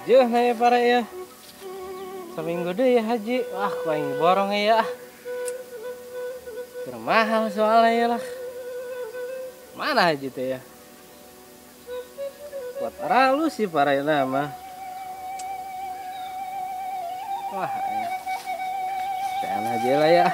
Jeuh na ya para ya. Seminggu deh ya haji. Wah, ku aing borong ya. Keur mahal soalnya ya lah. Mana haji teh ya? Buat ralu sih para ya nama. Wah, ya. Jangan aja lah ya.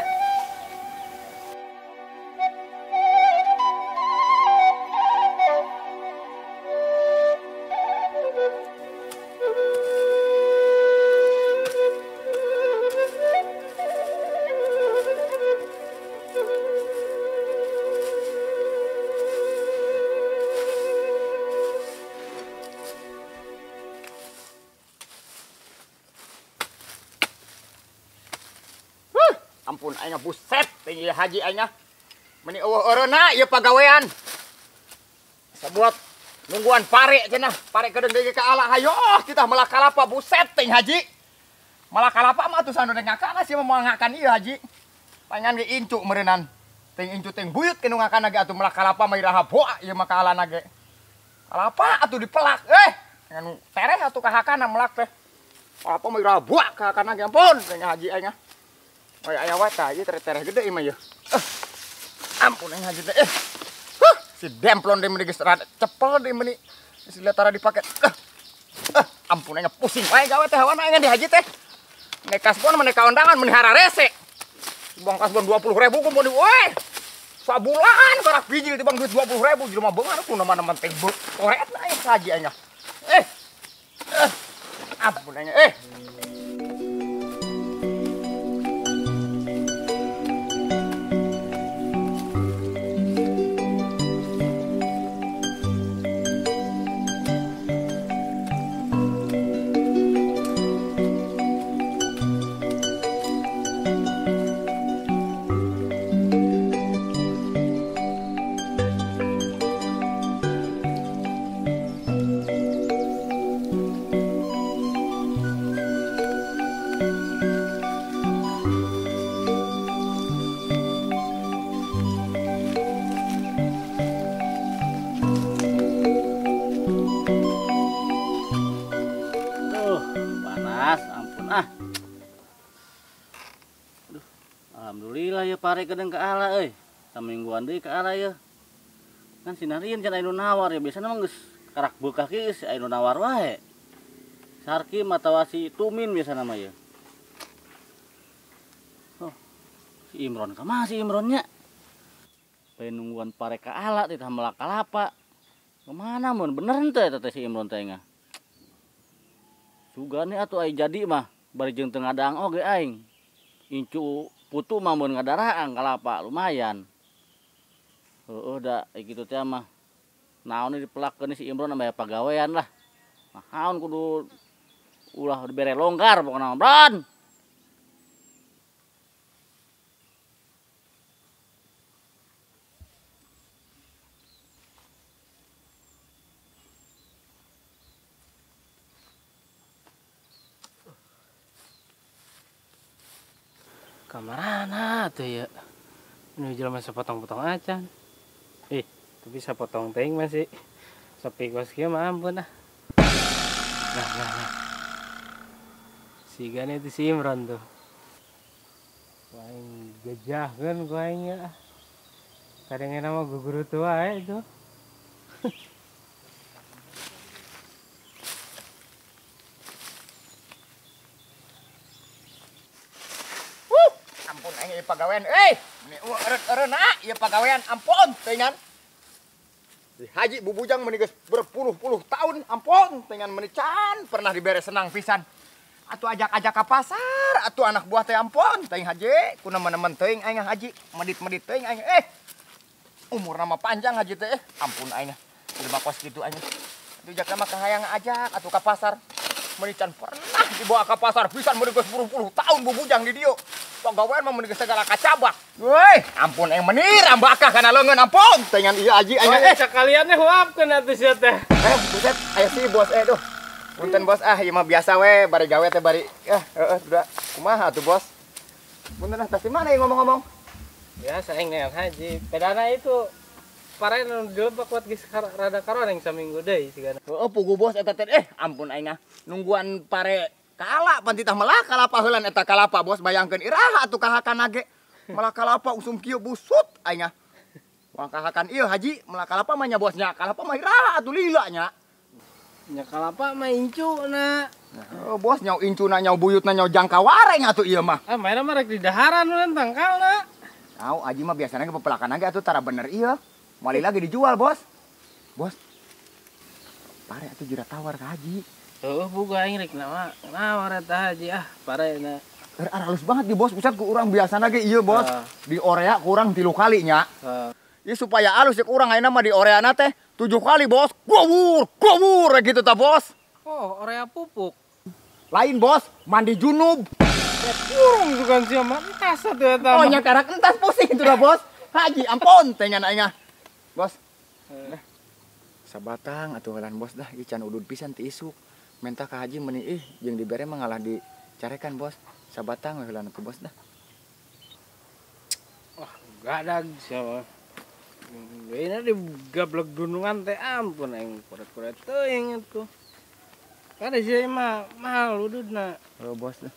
Ampun aing buset tinggi haji aing meni eueuh eureuna ieu pagawean sabuat nungguan pare cenah pare kedeung deui ka ala hayo kita malah kalapa buset ting haji malah kalapa mah atuh sanu ngakana sih mau ngakan ieu haji pangan ge incu meureunnan ting incu ting buyut ke nu ngakana ge atuh malah kalapa mah iraha boa ieu mah ka alana ge kalapa atuh dipelak ngan tereh atuh ka hakana melak teh kalapa mah iraha boa ka hakana ge ampun ting haji aing oh aya wata ieu tereh gede ieu mah ieu. Ampun aing haji teh. Si demplon deui meuni geus rada cepel deui meuni. Si latara dipake. Ampun aing pusing wae gawe teh hawana aing di haji teh. Nek kasbon mah nek kaundangan meuni hararese. Bang kasbon 20.000 ku meuni we. Sabulan barak biji tibang duit 20.000 jelema beungar ku nama-nama teh koretna aing haji aing. Ampun aing Alhamdulillah ya pare kedeung ka ala euy. Samingguan deui ka ala ya. Kan sinarieun can anu nawar ya biasana mah geus karak beukah geus anu nawar wae. Sarkim atawa si Tumin biasana mah ya. Oh, si Imron ka mah si Imronnya. Bae nungguan pare ka ala teh melak kalapa. Kemana mun bener henteu teh si Imron teh ngah. Sugane atuh ai jadi mah bari jeung teu ngadang oge aing. Incu putu mah mun ngadaraang kalapa lumayan. Heueuh da kitu teh mah. Naon dipelakeun si Imron aya pagawean lah. Naon kudu ulah dibere longgar pokona Bron. Kamarana tuh ya. Ini jelema sapotong-potong acan. Tapi sapotong teuing masih sepi kos kieu mah ampun ah. Nah. Sigana itu si Imron tuh. Waing gejahkeun ku aing ya. Kadangena mah guguru tua itu. Ampun aing ieu pagawean meni eureuna ieu pagawean ampun teuingan si haji bubujang meni geus berpuluh-puluh tahun ampun teuingan meni can pernah dibere senang pisan atuh ajak-ajak ka pasar atuh anak buah teh ampun teuing haji kunaon-naon teuing aing haji medit-medit teuing aing umurna mah panjang haji teh ampun aing udah kos kitu aing atuh jak mah kahayang ajak atuh ka pasar meni can pernah dibawa ka pasar pisan meni geus puluh-puluh tahun bubujang di dieu pagawean mah meni segala kacabak. Woi, ampun aing menir ambakah kana leungeun ampun. Tengan ieu aji aing Sakalian teh huapkeun atuh sia teh. Buset, aya si bos duh. Punten bos ieu mah biasa we bari gawe teh bari udah kumaha atuh bos. Punten tah si mana yang ngomong-ngomong? Biasa aing neang haji. Pedana itu parah nu dilebak kuat geus rada karoneng saminggu deui sigana. Heueuh pugu bos eta teh ampun aing nungguan pare kala pan titah melah kalapa heulan eta kalapa bos bayangkeun iraha atuh kahakana ge. Malah kalapa usum kieu busut aing Wah kahakan ieu haji melah kalapa mah nya bosnya. Kalapa mah iraha atuh lila nya. Nya kalapa mah incuna. Oh, bos nyau incuna nyau buyutna nyau jangka wareng atuh ieu mah. Ah mainna mah rek di daharan ulun tangkalna. Tahu aji mah biasanya ke pepelakan lagi atuh tara bener ieu. Mali lagi dijual, Bos. Bos. Pare atuh jira tawar ka haji. Heuh buga aing rek nawar eta haji parena. Halus banget di Bos, pusat ku urang biasana ge ieu, Bos. Di orea kurang 3 kali nya. Ieu supaya alus cek urang ayeuna mah di oreana teh 7 kali, Bos. Gowur gitu ta, Bos. Oh, orea pupuk. Lain, Bos, mandi junub. Kurung bukan siapa entas atuh eta. Oh, nya karak entas pusing itu dah, Bos. Haji, ampun teh nya aing. Bos. Sabatang atuh helan Bos dah ieu can udud pisan ti isuk. Menta ka haji meuni jeung dibere mah ngalah dicarekan, Bos. Sabatang we heula Bos dah. Wah, gadag siapa. Ini di gablek gunungan teh ampun aing kuret-kuret teuing atuh. Kada sih mah mahal ududna. Oh, Bos dah.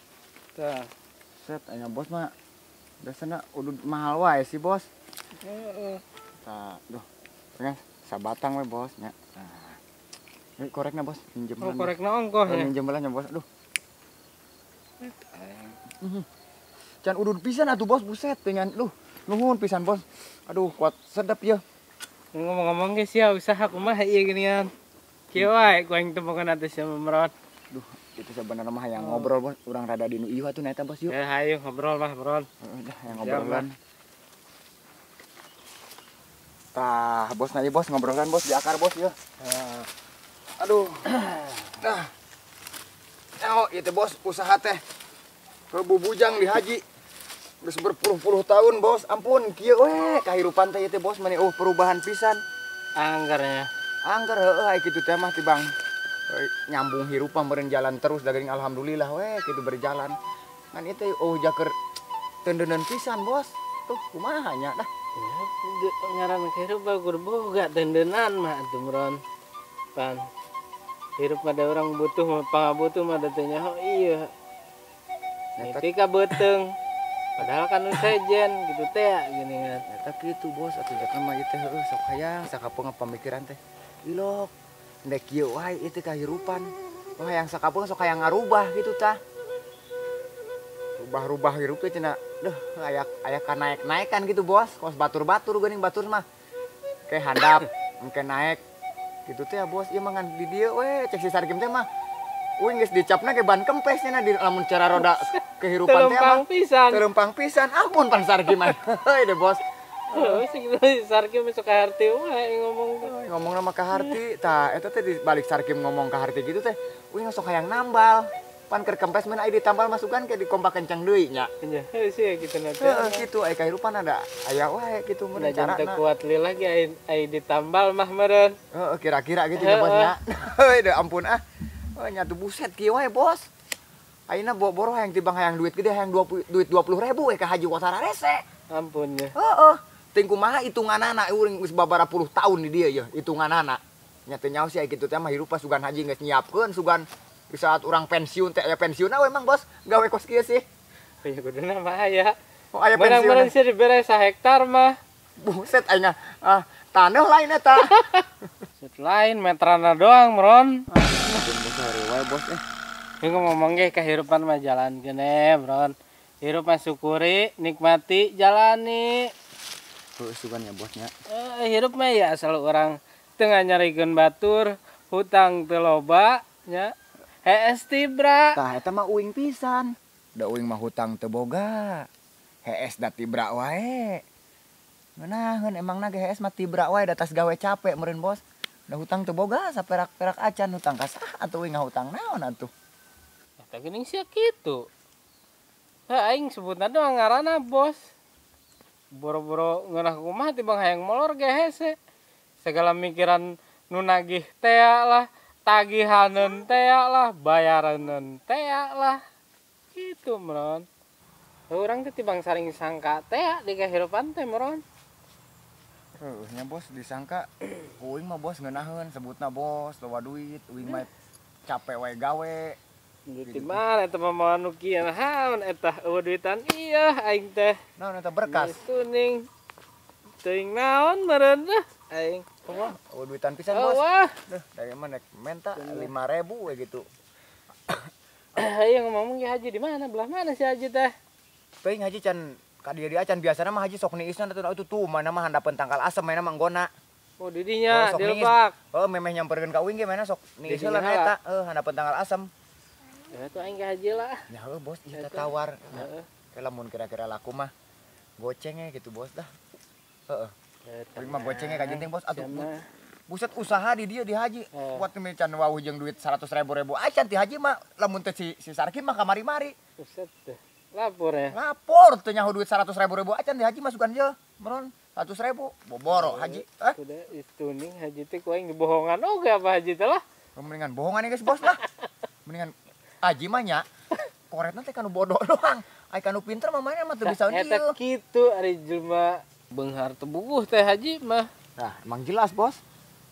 Tah. Set aya Bos mah biasana udud mahal wae sih, Bos. Heeh. Tah, duh. Pengen sabatang we, Bos nya. Nah. Ini korekna, Bos, pinjem. Oh, korekna ongkoh ya. Pinjem bae nya, Bos. Aduh. Can udud pisan atuh Bos, buset pengen. Duh, nuhun pisan, Bos. Aduh, kuat sedap ya. Ngomong-ngomong geus ya usaha kumaha ieu geuningan. Kieu wae ku aing tempokeun atuh sia memerot. Duh, itu sebenarnya mah yang ngobrol, Bos. Urang rada di nu ieu atuh naeta, Bos, yuk. Ya hayu ngobrol mah, Bron. Udah, yang ngobrolan. Tah, Bos nanti Bos ngobrolan, Bos, di akar, Bos, ya. Aduh. Nah. Oh, itu Bos, usaha teh. Kebubujang di haji. Geus berpuluh-puluh tahun, Bos. Ampun, kieu we kahirupan teh teh, Bos, mani perubahan pisan. Anggarnya. Anggar heueuh aya kitu teh mah tibang nyambung hirupan beureun jalan terus da geuning alhamdulillah we kitu berjalan. Ngan ieu teh jaker tendeuneun pisan, Bos. Tuh kumaha nya dah. Ya, ngaran hirup bagus boga tendenan mah atuh Bron. Pan. Hirup ada orang butuh pangabutuh mah da teh nyaho ieu. Nepi ka beuteung. Padahal kan nu sejen gitu teh gini kan. Eta kitu, Bos, atuh jakan mah ieu teh heueuh sok hayang sakapeung pamikiran teh. Ilok. Ndek kieu wae ieu teh kahirupan. Wah yang sakapeung sok hayang ngarubah gitu tah. Rubah-rubah hirup teh cenah deuh aya kanaek-naekan gitu, Bos. Kos batur-batur geuning batur mah. Kayak handap, engke naek. Gitu teh ya, Bos. Ieu mah ngan di dieu we cek si Sarkim teh mah. Uing geus dicapna ge ban kempes cenah di lamun cara roda kehirupan teh mah. Terempang pisan. Ampun pan Sarkim mah. Heuh deh, Bos. Heeh, segitu Sarkim sok kaharti wae ngomong teh. Ngomongna mah ka harti. Tah eta teh di balik Sarkim ngomong ka harti gitu teh. Uing sok hayang nambal. Pan keur kempes mun aya ditambal masukan ke dikompak kencang deui nya. Nya, heuh sih kitu na teh. Heeh, kitu aya kahirupan ada aya wae kitu mun carana. Teu kuat li lagi ai ditambal mah meureun. Heeh, kira-kira gitu ya, Bos nya. Heuh, ampun ah. Oh, nya tuh buset kieu wae, Bos. Ayeuna boro hayang tibang hayang duit gede hayang duit 20.000 we ka haji watara rese. Ampun ya. Heeh. Teu kumaha hitunganana urang geus babaraha puluh tahun di dieu ya hitunganana. Nya teu nyaho sih aya kitu teh mah hirup pas sugan haji geus nyiapkeun sugan di saat urang pensiun teh aya pensiunna we emang, Bos. Gawe kos kieu sih. Oh ya kuduna mah aya. Oh aya pensiun. Barang-barang sih dibere 1 hektar mah. Buset ayeuna taneuh lain eta. Set lain meterana doang, Bron. Bos hari wae, Bos Ngomong ge kehirupan mah jalan kene, Bron. Hirup mah syukuri, nikmati, jalani. Heuh sugan ya, Bos nya. Hirup mah ya asal orang tengah nyarikeun batur, hutang teu loba nya. Hees tibra. Tah eta mah uing pisan. Da uing mah hutang teu boga. Hees da tibra wae. Ngeunaheun emangna ge hees mah tibra wae da tas gawe capek meureun, Bos. Da hutang teu boga saperak-perak acan hutang ka saha atuh uing ngahutang naon atuh. Eta geuning sia kitu. Aing sebutna doang ngaranna, Bos. Boro-boro ngeunah kumaha tibang hayang molor ge hese. Segala mikiran nu nagih teh lah, tagihaneun teh lah, bayareun teh lah. Kitu, Bron. Urang teh tibang saring sangka teh di kehirupan teh, Bron. Nya bos disangka uing mah bos ngeunaheun sebutna bos loba duit, uing mah capek wae gawe. Duit mana eta mah mau nu kieu naon eta eueuh duitan iya aing teh. Naon eta berkas? Tuning teuing naon meureun dah aing. Eueuh duitan pisan bos. Wah, Duh, dari mana menta 5.000 we gitu. aing ngomong ge haji di mana? Belah mana si haji teh? Teuing haji can ka dieu acan biasana mah haji sok niisna itu tuh mana mah handapeun tangkal asem mana mah nggona. Oh di dinya sok di niis. lebak. Memeh nyamperkeun ka uing ge mana sok niis Di heula dinya eta. Handapeun tangkal asem. Ya tuh aing ge haji lah. Ya bos ieu tawar. Heeh. Lamun kira-kira laku mah gocengnya gitu bos dah. Heeh. Tapi mah gocengnya ka jenting bos atuh. Buset usaha di dia di haji. Kuat teh can wawuh jeung duit 100.000 acan ti haji mah lamun teh si Sarkim mah kamari-mari. Buset teh. Lapor ya. Lapor teh nyaho duit 100.000 acan di haji masukan je. Meron 100.000 boboro haji. Udah ituning haji teh ku aing dibohongan oge apa haji teh lah. Mendingan bohongan guys bos lah. Mendingan haji mah nya koretna teh kanu bodoh doang. Ai kanu pinter mah mana mah teu bisa ieu. Eta kitu ari jelema beunghar teu buguh teh haji mah. Nah, emang jelas bos.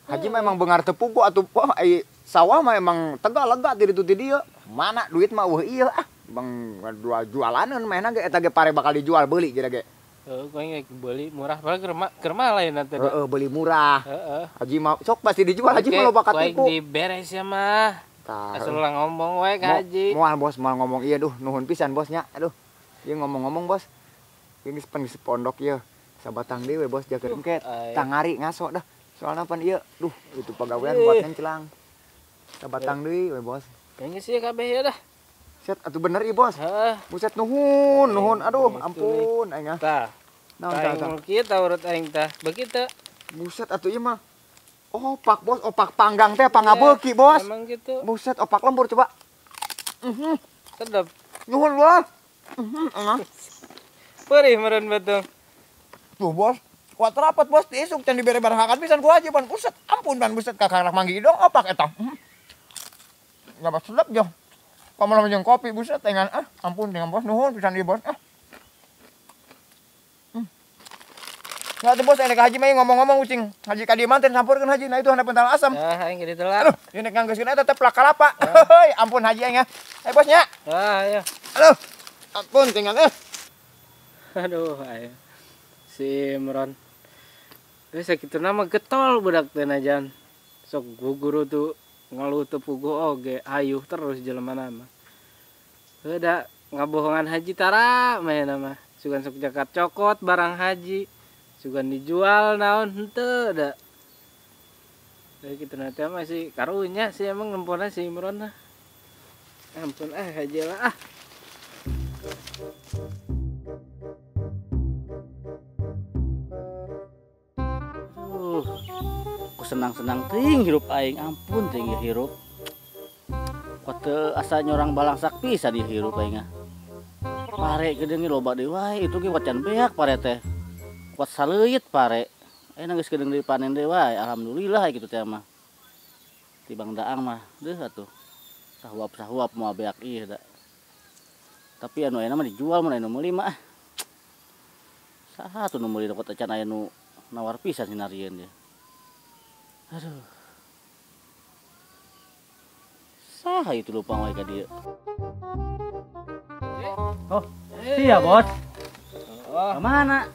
Haji mah emang beunghar teu pugu atuh ai sawah mah emang tega lega ti ditu ti dieu. Mana duit mah eueuh ieu Bang jualaneun mainna ge eta ge pare bakal dijual beuli geura ge. Heeh, ku aing beuli murah padahal keur mah lain teh. Heeh, beuli murah. Heeh. Haji mah sok pasti dijual haji mah loba katipu. Ku aing diberes ya mah. Asal ulah ngomong wae ka haji. Moal bos moal ngomong iya duh nuhun pisan bosnya. Aduh. Ieu ngomong-ngomong bos. Ini pengisi pondok ieu. Sabatang dewe bos jageun ke tangari ngaso dah. Soalna pan ieu duh itu pagawean buat ngencelang. Sabatang deui we bos. Kayaknya sih kabeh ya dah. Set atuh bener ieu bos. Heeh. Buset nuhun. Aduh ampun aing ah. Tah. Naon Aing tah. kieu tah urut aing tah. Begitu. Buset atuh ieu mah. Opak bos, opak panggang teh pangabeuki bos. Emang gitu. Buset opak lembur coba. Sedap. Nuhun bos. Perih meureun betul. Tuh bos, kuat rapat bos diisuk can dibere barahakan pisan ku aja ban. Buset, ampun ban buset kakak manggi dong opak eta. Enggak sedap jo. Pamalah jeung kopi buset dengan ampun dengan bos nuhun pisan ieu bos. Ya tuh bos enek haji mah ngomong-ngomong ucing. Haji ka dieu manten sampurkeun haji nah itu handapeun tanggal asam. Ah aing ge ditu lah. Aduh, ieu nek nganggeuskeun eta teh plak kalapa. Heuy, ampun haji aing ya. Bosnya. Ayo. Aduh. Ampun tinggal Aduh, ayo. Si Imron. Wes sakitu nama getol budak teh najan. Sok guru tuh ngaluh teu puguh oge, ayuh terus jelema mah. Heuda ngabohongan haji tara mah mah. Sugan sok jakat cokot barang haji. Sugan dijual naon henteu da. Kayak kitu na teh masih karunya sih emang nempona si Imron nah. Ampun haji lah ah. Aku senang-senang ting hirup aing ampun ting hirup. Kuat asa nyorang balangsak pisan dihirup aing. Pare gede ge loba deui wae itu ge wacan beak pare teh. Kuat saleuit pare. Enak geus gedeung deui panen deui wae alhamdulillah gitu teh mah. Tibang daang mah deuh atuh. Sahuap moal beak ieu da. Tapi anu ayeuna mah dijual mun anu meuli mah. Saha atuh nu meuli dapat acan aya nu nawar pisan sinarieun dia. Aduh. Saha itu lupa wae ka dieu. Oh, iya bos. Oh, Mana?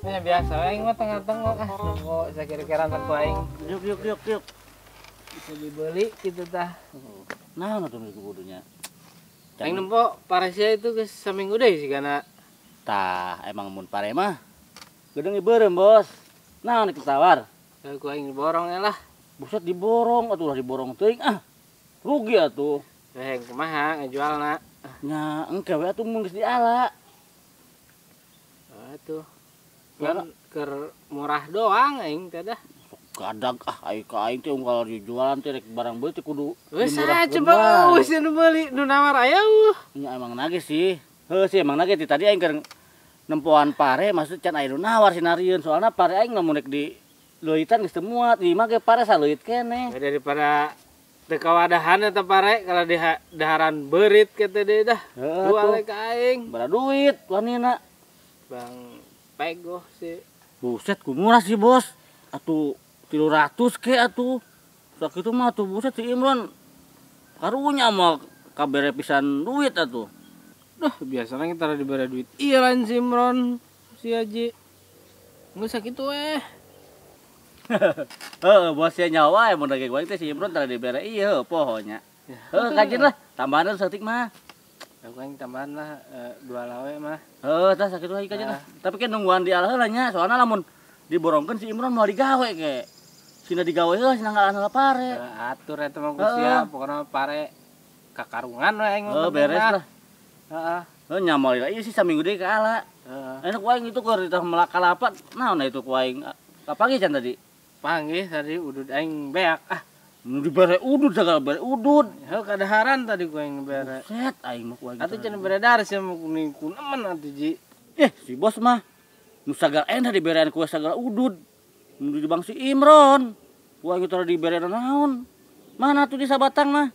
ya biasa aing mah tengah-tengah nunggu sakira-kira anak aing Yuk. bisa dibeli gitu tah. Nah, atuh nu kudunya. Aing nempo parasia itu geus saminggu deui sih kana. Tah, emang mun pare mah gedeung beureum bos. Naon rek tawar? Ku aing borong lah. Buset diborong atuh lah diborong teuing rugi atuh. Heh kumaha ngajualna? Nya engke we atuh mun geus diala. Atuh. Kan keur murah doang aing teh dah. Kadag ai ka aing teh unggal jualan teh rek barang beuli teh kudu Wes coba wes nu meuli nu nawar aya nya emang nage sih. Heuh sih emang nage ti tadi aing keur nempoan pare maksud can aya nu nawar sinarieun soalna pare aing lamun rek di leuitan geus teu muat di mah ge pare saleuit keneh. Daripada teu kawadahan eta pare kalau di daharan beurit kitu deui dah. Jual ka aing. Bara duit wanina. Bang Pego sih. Buset, ku murah sih bos. Atuh 300 ke atuh. Sakitu mah tuh buset si Imron. Karunya mah kabere pisan duit atuh. Duh, biasanya kita diberi duit. Iya lain si Imron, si Haji. Nggak sakit Bos ya nyawa mun dage gua teh si Imron tara dibere ieu pohonya. Kajen lah, tambahan saeutik mah. Aku yang tambahan lah 2 lawe mah. Tah sakitu lagi kajen lah. Tapi kan nungguan di alah heula nya, soalna lamun diborongkeun si Imron mau digawe ke. Sina digawe heula sina ngalah pare. Atur eta mah Gusia, pokona pare kakarungan we aing mah. Beres lah. Heeh. Nyamal ieu sih saminggu deui ka ala. Enak ku aing itu keur ditah melakalapat. Naon itu ku aing? Kapagi can tadi? Panggih tadi udud aing beak. Nu dibere udud sagala bere udud. Heuh kadaharan tadi ku aing bere. Set aing mah ku aing. Atuh cenah beredar sih mah kuning kunemen atuh Ji. Si bos mah nu sagala endah diberean ku sagala udud. Nu di Bang si Imron. Ku aing tara diberean naon? Mana tuh di Sabatang mah?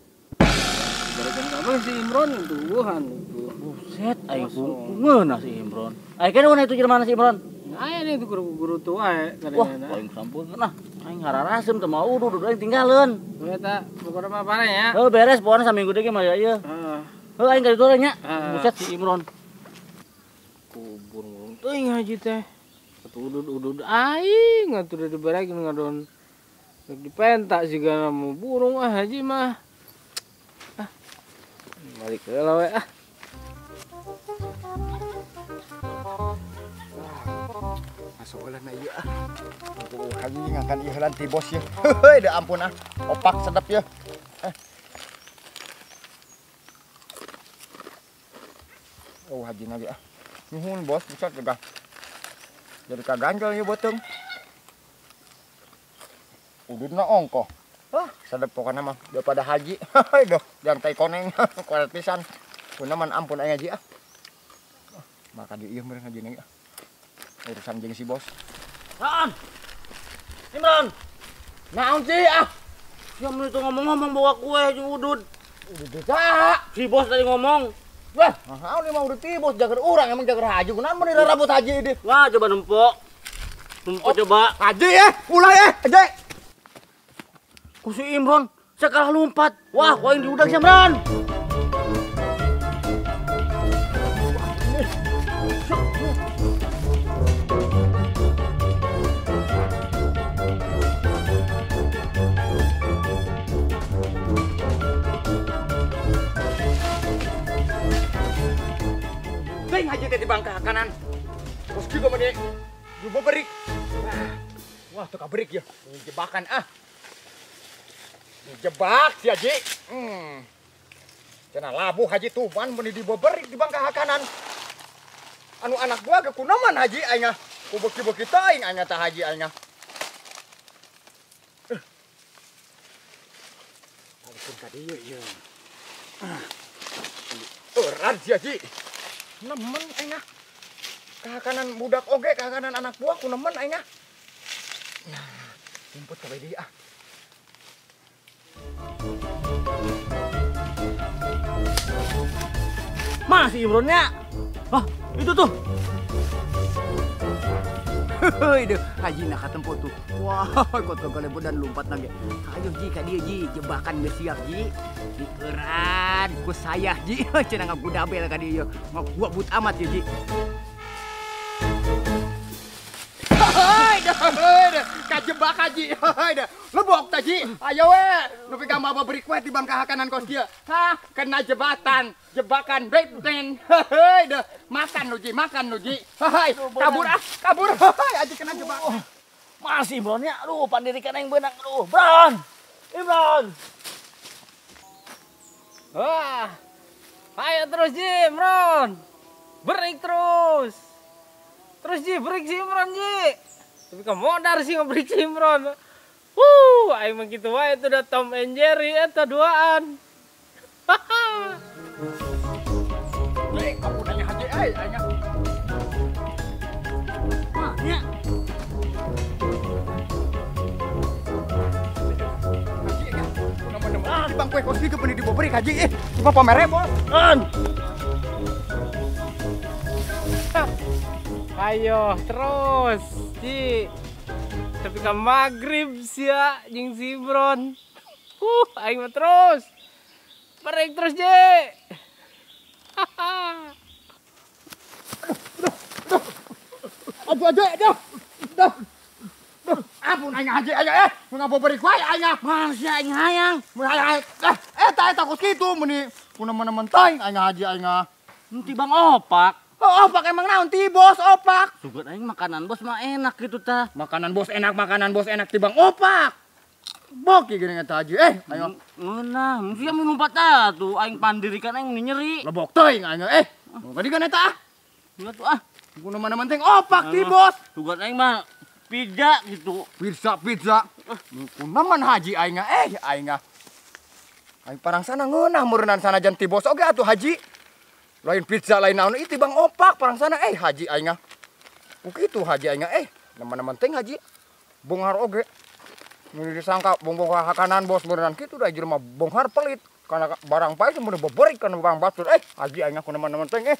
Berekan kabeh si Imron itu wuhan itu. Buset aing ku ngeunah si Imron. Aing kene mana itu jelema si Imron? Aya nih itu guru-guru tua Wah, aing sampun nah. Aing ngararasem teu mau udud aing tinggalin. Eta pokona mah pare ya. Beres pokona saminggu deui ge mah ieu. Aing ka ditu nya. Buset si Imron. Kubur teuing Haji teh. Atuh udud aing atuh udah diberekeun ngadon. Rek dipenta sigana mau burung Haji mah. Balik heula we Masuk heula na ieu Tuh Haji ngakan ieu heula ti bos ya. Heuh, da ampun opak sedap ya. Oh Haji lagi Nuhun bos, bisa juga. Jadi kaganjal ya boteng. Ududna ongkoh. Sedap pokoknya mah daripada Haji. Doh, jantai koneng. Kualat pisan. Kunaman ampun aya Haji Maka di ieu meureun Haji nih. Urusan jeung si bos. Naon? Imron. Naon sih Siam itu ngomong-ngomong bawa kue jeung udud. Udud tah. Si bos tadi ngomong. Wah, naon ieu mah udud ti bos jager urang emang jager Haji. Kunaon mun rambut Haji ieu? Wah, coba nempok. Nempok coba. Haji mulai Haji. Ku si Imron sekalah lompat. Wah, ku aing diudag si Imron. Beng Haji teh di bangka kanan. Terus juga mah juga berik. Wah, tuh berik ya. Jebakan Jebak si Haji. Cenah labu Haji tuban mun di berik di bangka kanan. Anu anak gua ge kunaman Haji aing ku beki-beki teuing aing tah Haji aing. Alipun ka dieu ieu. Euran si Haji. Nemen aing kahakanan budak oge kahakanan anak buah ku nemen aing Nah, jemput ka bae deui Mana si Imronnya? Itu tuh. Heuh, deuh Haji na katempo tuh. Wah, kota galebedan lompat lagi. Hayo Ji ka dieu Ji, jebakan geus siap Ji. Dikeuran ku sayah Ji. Cenah ngabudabel ka dieu. Mah gua but amat ya Ji. Heuh, kajebak Haji. Lebok tah Ji. Ayo we, nu pegang baba beri kue di bangka kanan kos dia. Kena jebatan, jebakan Batman. Heuh, makan lu Ji, makan lu Ji. Kabur kabur. Aji kena jebakan. Masih Imronnya. Aduh, pandirikan yang benang. Aduh, Imron. Wah. Ayo terus Ji, Imron. Break terus. Terus Ji, break si Imron Ji. Tapi kamu modar sih ngebreak si Imron. Aing mah kitu wae itu udah Tom and Jerry eta duaan. Kamu nanya Haji anya. Nya. Di bang kue kos ke benih di bobrik Haji. Cuma pamere bos. Ayo terus. Ji, tapi kan maghrib sia jeung si Bron. Aing mah terus. Bareng terus, Je. Aduh, aduh. Ampun aing haji aya ngapa beri ku aya aing. Masih aing hayang. Mun aya eta takut kitu meni kunaman menteng aing haji aing. Nanti Bang Opak. Oh, opak emang naon ti bos opak? Sugan aing makanan bos mah enak gitu tah. Makanan bos enak ti Bang Opak. Boki gini eta haji ayo. Ngeunah, mesti minum patah tuh aing pandirikan aing nyeri. Lebok teuing aing Gadi kan eta. Enggak tuh ah. Kunaman menteng opak ti bos. Sugan aing mah pizza gitu. Pizza. Kunaman haji aing aing. Aing parang sana ngeunah meureunnan sanajan ti bos oge atuh haji. Lain pizza lain naon itu Bang Opak parang sana haji aing. Kukitu haji aing Nama-nama penting haji. Bonghar oge. Mun disangka bongbong hakanan bos meureunnan kitu da jelema bonghar pelit. Karena barang pae semuanya beberik kana bang batur haji aing kunaman penting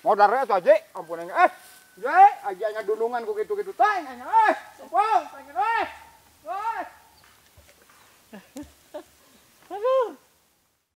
modal re haji ampun aing haji aing dulungan ku kitu-kitu teh aing sempong pengen Aduh.